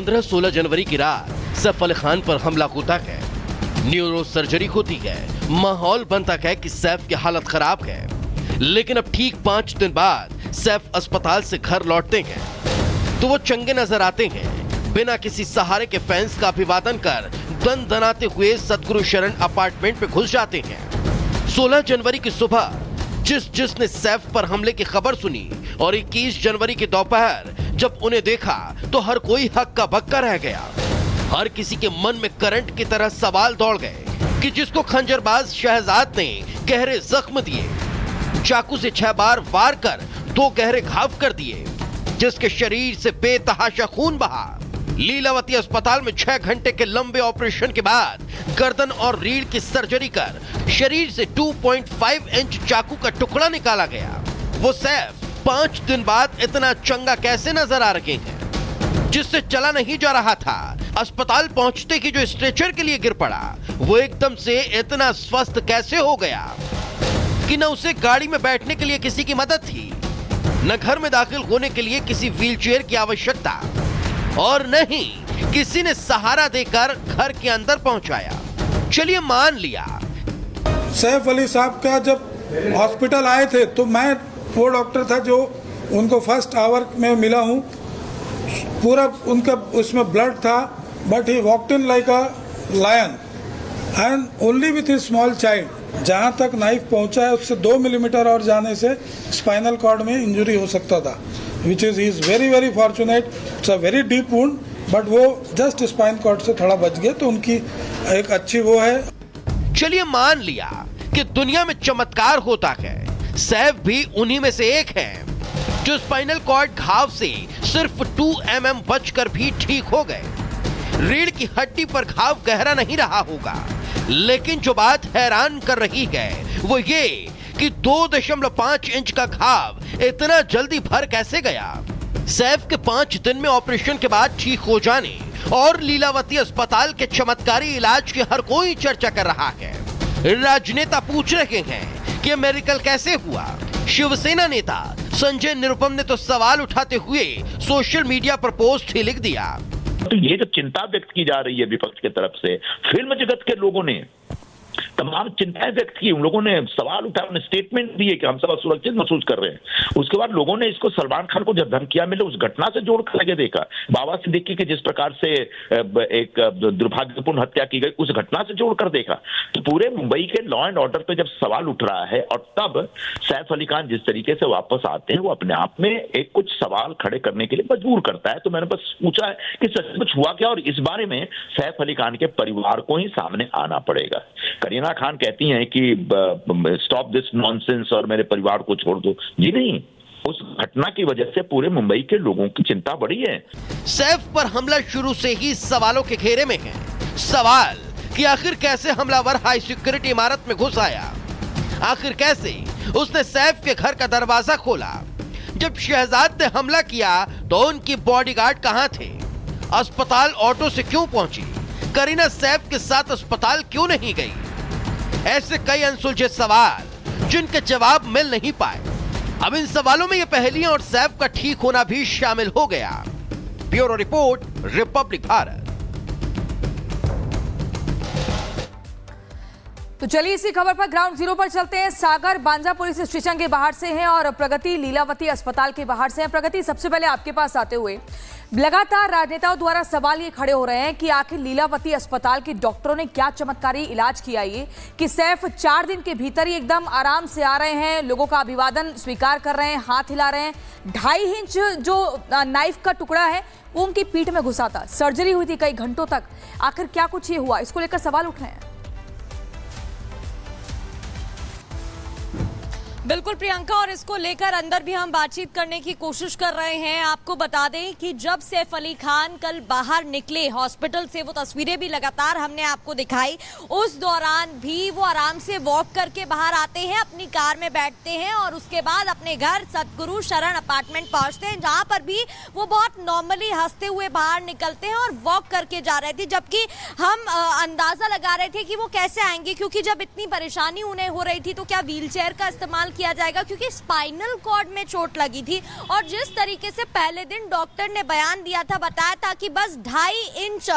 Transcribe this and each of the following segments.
15-16 जनवरी की रात सैफ अली खान पर हमला होता है। न्यूरो सर्जरी होती है। माहौल बनता है कि सैफ की हालत खराब है, लेकिन अब ठीक 5 दिन बाद सैफ अस्पताल से घर लौटते हैं तो वो चंगे नजर आते हैं। बिना किसी सहारे के फैंस का अभिवादन कर दनाते हुए सतगुरु शरण अपार्टमेंट में घुस जाते हैं। 16 जनवरी की सुबह जिसने सैफ पर हमले की खबर सुनी और 21 जनवरी की दोपहर जब उन्हें देखा तो हर कोई हक्का बक्का रह गया। हर किसी के मन में करंट की तरह सवाल दौड़ गए कि जिसको खंजरबाज शहजाद ने गहरे जख्म दिए, चाकू से 6 बार वार कर 2 गहरे घाव कर दिए, जिसके शरीर से बेतहाशा खून बहा, लीलावती अस्पताल में 6 घंटे के लंबे ऑपरेशन के बाद गर्दन और रीढ़ की सर्जरी कर शरीर से 2.5 इंच चाकू का टुकड़ा निकाला गया। वो सैफ 5 दिन बाद इतना चंगा कैसे नजर आ रहे हैं? जिससे चला नहीं जा रहा था, अस्पताल पहुंचते ही जो स्ट्रेचर के लिए गिर पड़ा, वो एकदम से इतना स्वस्थ कैसे हो गया कि न उसे गाड़ी में बैठने के लिए किसी की मदद थी, न घर में दाखिल होने के लिए किसी व्हीलचेयर की आवश्यकता, और न ही किसी ने सहारा देकर घर के अंदर पहुंचाया। चलिए मान लिया सैफ अली साहब का जब हॉस्पिटल आए थे तो मैं वो डॉक्टर था जो उनको फर्स्ट आवर में मिला हूँ। पूरा उनका उसमें ब्लड था, but he walked in like a lion and only with his small child. जहाँ तक नाइफ पहुँचा है उससे 2 मिलीमीटर और जाने से स्पाइनल कॉर्ड में इंजरी हो सकता था, which is he is very fortunate. It's a very deep wound, but वो जस्ट स्पाइन कॉर्ड से थोड़ा बच गया, तो उनकी एक अच्छी वो है। चलिए मान लिया कि दुनिया में चमत्कार होता है, सैफ भी उन्हीं में से एक है जो स्पाइनल कॉर्ड घाव से सिर्फ 2 mm बचकर भी ठीक हो गए। रीढ़ की हड्डी पर घाव गहरा नहीं रहा होगा, लेकिन जो बात हैरान कर रही है वो ये कि 2.5 इंच का घाव इतना जल्दी भर कैसे गया। सैफ के 5 दिन में ऑपरेशन के बाद ठीक हो जाने और लीलावती अस्पताल के चमत्कारी इलाज की हर कोई चर्चा कर रहा है। राजनेता पूछ रहे हैं कि मेडिकल कैसे हुआ। शिवसेना नेता संजय निरुपम ने तो सवाल उठाते हुए सोशल मीडिया पर पोस्ट ही लिख दिया। तो ये जो चिंता व्यक्त की जा रही है विपक्ष की तरफ से, फिल्म जगत के लोगों ने तमाम चिंताएं व्यक्त की, उन लोगों ने सवाल उठाए, उन्होंने स्टेटमेंट दिए कि हम सब सुरक्षित महसूस कर रहे हैं। उसके बाद लोगों ने इसको सलमान खान को जब धमकियां मिले उस घटना से जोड़कर लगे देखा, बाबा सिद्दीकी की जिस प्रकार से एक दुर्भाग्यपूर्ण हत्या की गई उस घटना से जोड़कर देखा, तो पूरे मुंबई के लॉ एंड ऑर्डर पे जब सवाल उठ रहा है और तब सैफ अली खान जिस तरीके से वापस आते हैं वो अपने आप में एक कुछ सवाल खड़े करने के लिए मजबूर करता है। तो मैंने बस पूछा है कि सचमुच हुआ क्या, और इस बारे में सैफ अली खान के परिवार को ही सामने आना पड़ेगा। करीना खान कहती हैं कि स्टॉप दिस नॉनसेंस और मेरे परिवार को छोड़ दो। जी नहीं, उस घटना की वजह से पूरे मुंबई के लोगों की चिंता बढ़ी है। सैफ पर हमला शुरू से ही सवालों के घेरे में है। सवाल कि आखिर कैसे हमलावर हाई सिक्योरिटी इमारत में घुस आया, आखिर कैसे उसने सैफ के घर का दरवाजा खोला। जब शहजाद ने हमला किया तो उनकी बॉडीगार्ड कहां थे, अस्पताल ऑटो से क्यों पहुंची, करीना सैफ के साथ अस्पताल क्यों नहीं गई। ऐसे कई अनसुलझे सवाल जिनके जवाब मिल नहीं पाए। अब इन सवालों में ये पहेलियां और सैफ का ठीक होना भी शामिल हो गया। Bureau report, Republic Bharat. तो चलिए इसी खबर पर ग्राउंड जीरो पर चलते हैं। सागर बांजा पुलिस स्टेशन के बाहर से हैं और प्रगति लीलावती अस्पताल के बाहर से हैं। प्रगति, सबसे पहले आपके पास आते हुए, लगातार राजनेताओं द्वारा सवाल ये खड़े हो रहे हैं कि आखिर लीलावती अस्पताल के डॉक्टरों ने क्या चमत्कारी इलाज किया ये कि सैफ 4 दिन के भीतर ही एकदम आराम से आ रहे हैं, लोगों का अभिवादन स्वीकार कर रहे हैं, हाथ हिला रहे हैं। 2.5 इंच जो नाइफ का टुकड़ा है वो उनकी पीठ में घुसा था, सर्जरी हुई थी कई घंटों तक। आखिर क्या कुछ ये हुआ, इसको लेकर सवाल उठ रहे हैं। बिल्कुल प्रियंका, और इसको लेकर अंदर भी हम बातचीत करने की कोशिश कर रहे हैं। आपको बता दें कि जब सैफ अली खान कल बाहर निकले हॉस्पिटल से, वो तस्वीरें भी लगातार हमने आपको दिखाई, उस दौरान भी वो आराम से वॉक करके बाहर आते हैं, अपनी कार में बैठते हैं और उसके बाद अपने घर सतगुरु शरण अपार्टमेंट पहुंचते हैं, जहां पर भी वो बहुत नॉर्मली हंसते हुए बाहर निकलते हैं और वॉक करके जा रहे थे। जबकि हम अंदाजा लगा रहे थे कि वो कैसे आएंगे, क्योंकि जब इतनी परेशानी उन्हें हो रही थी तो क्या व्हीलचेयर का इस्तेमाल किया जाएगा, क्योंकि स्पाइनल कॉर्ड में चोट लगी थी। और जिस तरीके से पहले दिन डॉक्टर ने बयान दिया था, बताया था कि बस 2.5 इंच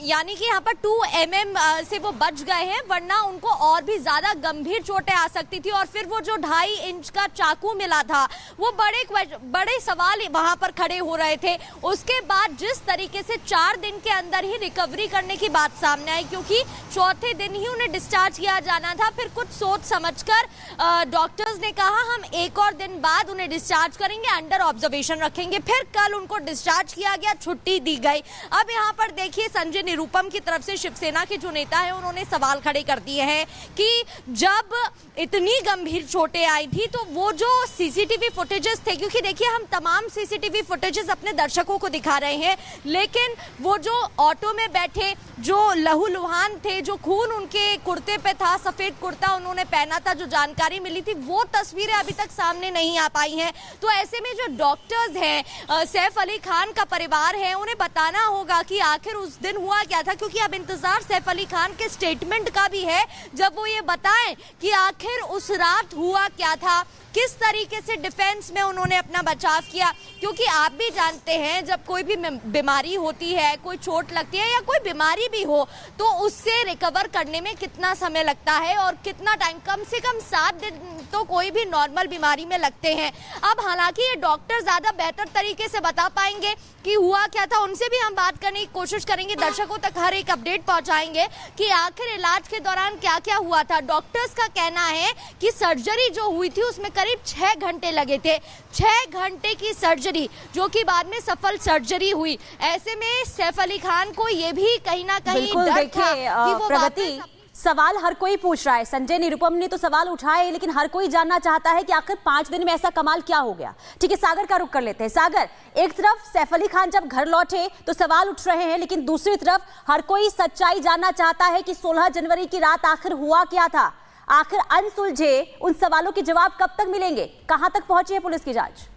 यानी कि यहाँ पर 2 mm से वो बच गए हैं, वरना उनको और भी ज्यादा गंभीर चोटें आ सकती थी। और फिर वो जो 2.5 इंच का चाकू मिला था, वो बड़े सवाल वहां पर खड़े हो रहे थे। उसके बाद जिस तरीके से 4 दिन के अंदर ही रिकवरी करने की बात सामने आई, क्योंकि चौथे दिन ही उन्हें डिस्चार्ज किया जाना था। फिर कुछ सोच समझकर डॉक्टर्स ने कहा हम 1 और दिन बाद उन्हें डिस्चार्ज करेंगे, अंडर ऑब्जर्वेशन रखेंगे। फिर कल उनको डिस्चार्ज किया गया, छुट्टी दी गई। अब यहाँ पर देखिए संजय निरुपम की तरफ से शिवसेना के जो नेता है उन्होंने सवाल खड़े कर दिए हैं कि जब इतनी गंभीर चोटें आई थी तो वो जो सीसीटीवी फुटेजेस थे, क्योंकि देखिए हम तमाम सीसीटीवी फुटेजेस अपने दर्शकों को दिखा रहे हैं, लेकिन वो जो ऑटो में बैठे जो लहूलुहान थे, जो खून उनके कुर्ते पे था, सफेद कुर्ता उन्होंने पहना था, जो जानकारी मिली थी, वो तस्वीरें अभी तक सामने नहीं आ पाई हैं। तो ऐसे में जो डॉक्टर्स हैं, सैफ अली खान का परिवार है, उन्हें बताना होगा कि आखिर उस दिन हुआ क्या था, क्योंकि अब इंतजार सैफ अली खान के स्टेटमेंट का भी है, जब वो ये बताएं कि आखिर उस रात हुआ क्या था, किस तरीके से डिफेंस में उन्होंने अपना बचाव किया। क्योंकि आप भी जानते हैं जब कोई भी बीमारी होती है, कोई चोट लगती है या कोई बीमारी भी हो, तो उससे रिकवर करने में कितना समय लगता है और कितना टाइम, कम से कम 7 दिन तो कोई भी नॉर्मल बीमारी में लगते हैं। अब हालांकि ये डॉक्टर ज्यादा बेहतर तरीके से बता पाएंगे कि हुआ क्या था, उनसे भी हम बात करने की कोशिश करेंगे, दर्शकों तक हर एक अपडेट पहुंचाएंगे कि आखिर इलाज के दौरान क्या क्या हुआ था। डॉक्टर्स का कहना है कि सर्जरी जो हुई थी उसमें करीब 6 घंटे लगे थे, 6 घंटे की सर्जरी, जो कि बाद में सफल सर्जरी हुई। ऐसे में सैफ अली खान को ये भी कहीं ना कहीं डर था कि वो प्रगति, सवाल हर कोई पूछ रहा है, संजय निरुपम ने तो सवाल उठाए, लेकिन हर कोई जानना चाहता है कि आखिर 5 दिन में ऐसा कमाल क्या हो गया। ठीक है, सागर का रुख कर लेते हैं। सागर, एक तरफ सैफ अली खान जब घर लौटे तो सवाल उठ रहे हैं, लेकिन दूसरी तरफ हर कोई सच्चाई जानना चाहता है कि 16 जनवरी की रात आखिर हुआ क्या था। आखिर अनसुलझे उन सवालों के जवाब कब तक मिलेंगे, कहां तक पहुंची है पुलिस की जांच?